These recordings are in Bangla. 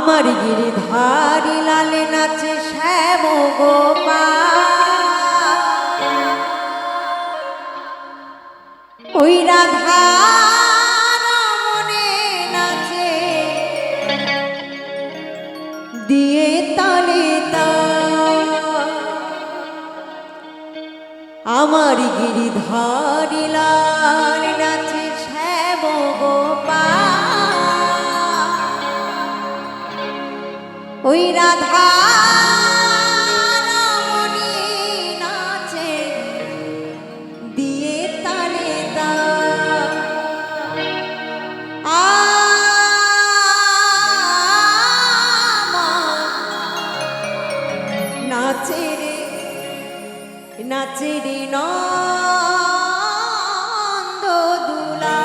আমার গিরিধারী লালে নাচে শ্যাম গোপাল, ওই রাধা রমণে নাচে দিয়ে তালে তাল। আমার গিরিধারী লাল নাচে শ্যাম গোপাল, ওই রাধা রমণী নাচে দিয়ে তালে তাল। নাচে রে নাচে রে নন্দ দুলা।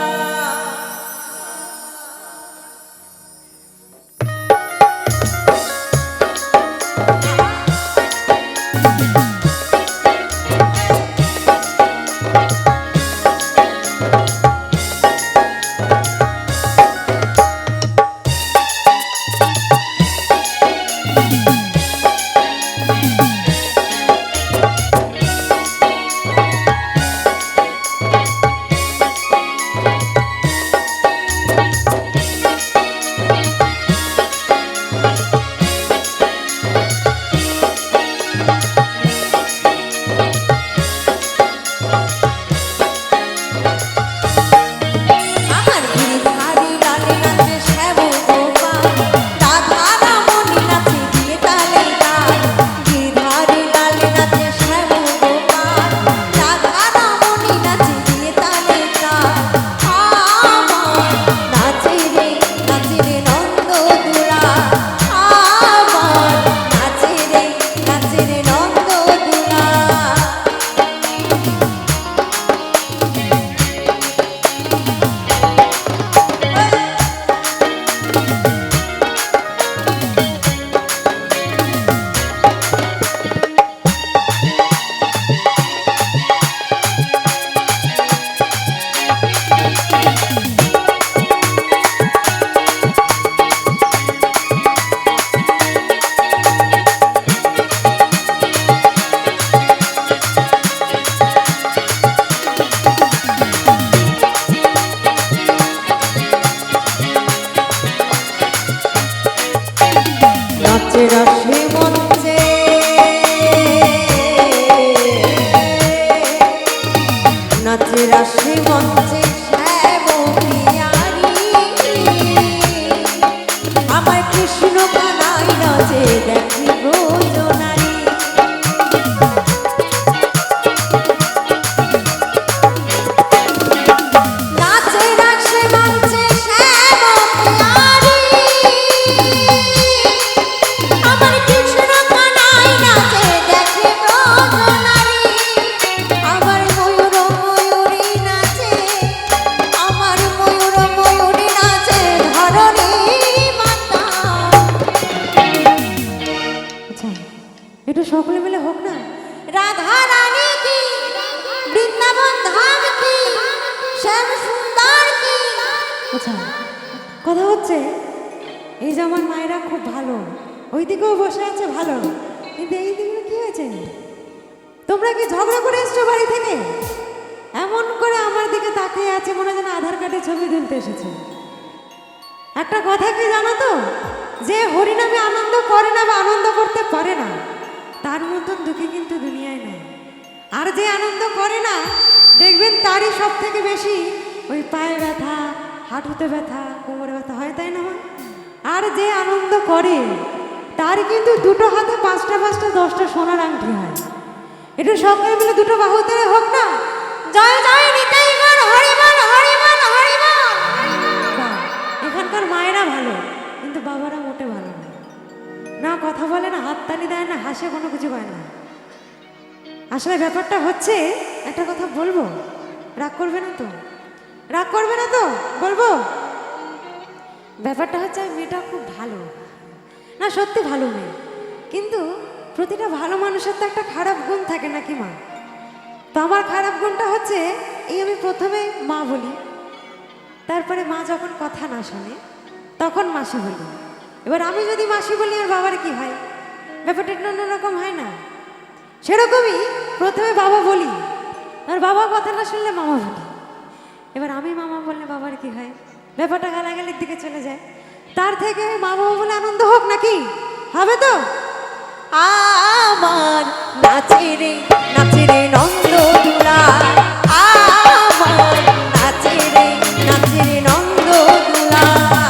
রাশি মঞ্চে নাচে রাশি মঞ্চে শ্যাম পিয়ারি, আমার কৃষ্ণ কানাই নাচে দেখি ব্রজনারী। নাচে রাশি মঞ্চে শ্যাম পিয়ারি, আমার কৃষ্ণ কানাই নাচে দেখে ব্রজনারী। আমার ময়ূর ময়ূরী নাচে, আমার ময়ূর ময়ূরী নাচে ধরণী মাতা। আচ্ছা একটু সকলে মিলে হোক না। রাধা রানী কি, বৃন্দাবন ধাম কি, শ্যাম সুন্দর কি। আচ্ছা কথা হচ্ছে এই যে আমার মায়েরা খুব ভালো, ওই দিকেও বসে আছে ভালো, কিন্তু এই দিকে কি হয়েছে? তোমরা কি ঝগড়া করে এসছো বাড়ি থেকে? এমন করে আমার দিকে তাকিয়ে আছে মনে যেন আধার কার্ডে ছবি তুলতে এসেছে। একটা কথা কি জানো তো, যে হরিনামে আনন্দ করে না বা আনন্দ করতে পারে না, তার মতন দুঃখী কিন্তু দুনিয়ায় নেই। আর যে আনন্দ করে না দেখবেন তারই সব থেকে বেশি ওই পায়ে ব্যথা, হাঁটুতে ব্যথা, কোমরে ব্যথা হয়, তাই না? আর যে আনন্দ করে তার কিন্তু দুটো হাতে 5টা 5টা 10টা সোনার আংটি হয়। একটু সকলে মিলে দুটো বাহুতে হোক না, জয় জয় নিতাই গৌর হরি বল হরি বল হরি বল। এখানকার মায়েরা ভালো, কিন্তু বাবারা মোটে ভালো না। না কথা বলে না, হাততালি দেয় না, হাসে, কোনো কিছু পায় না। আসলে ব্যাপারটা হচ্ছে, একটা কথা বলবো, রাগ করবে না তো? রাগ করবে না তো? বলবো ব্যাপারটা হচ্ছে মেয়েটা খুব ভালো না, সত্যি ভালো মেয়ে, কিন্তু প্রতিটা ভালো মানুষের তো একটা খারাপ গুণ থাকে নাকি মা? তো আমার খারাপ গুণটা হচ্ছে এই, আমি প্রথমে মা বলি, তারপরে মা যখন কথা না শোনে তখন মাসি বলি। এবার আমি যদি মাসি বলি আর বাবার কি হয়, ব্যাপারটা একটু অন্যরকম হয় না? সেরকমই প্রথমে বাবা বলি, আর বাবা কথা না শুনলে মামা বলি। এবার আমি মামা বললে বাবার কি হয়, ব্যাপারটা গালাগালির দিকে চলে যায়। তার থেকে মা বাবা বলে আনন্দ হোক, নাকি হবে তো? আমার নাচে রে নন্দ দুলাল, আমার নাচে রে নন্দ দুলাল।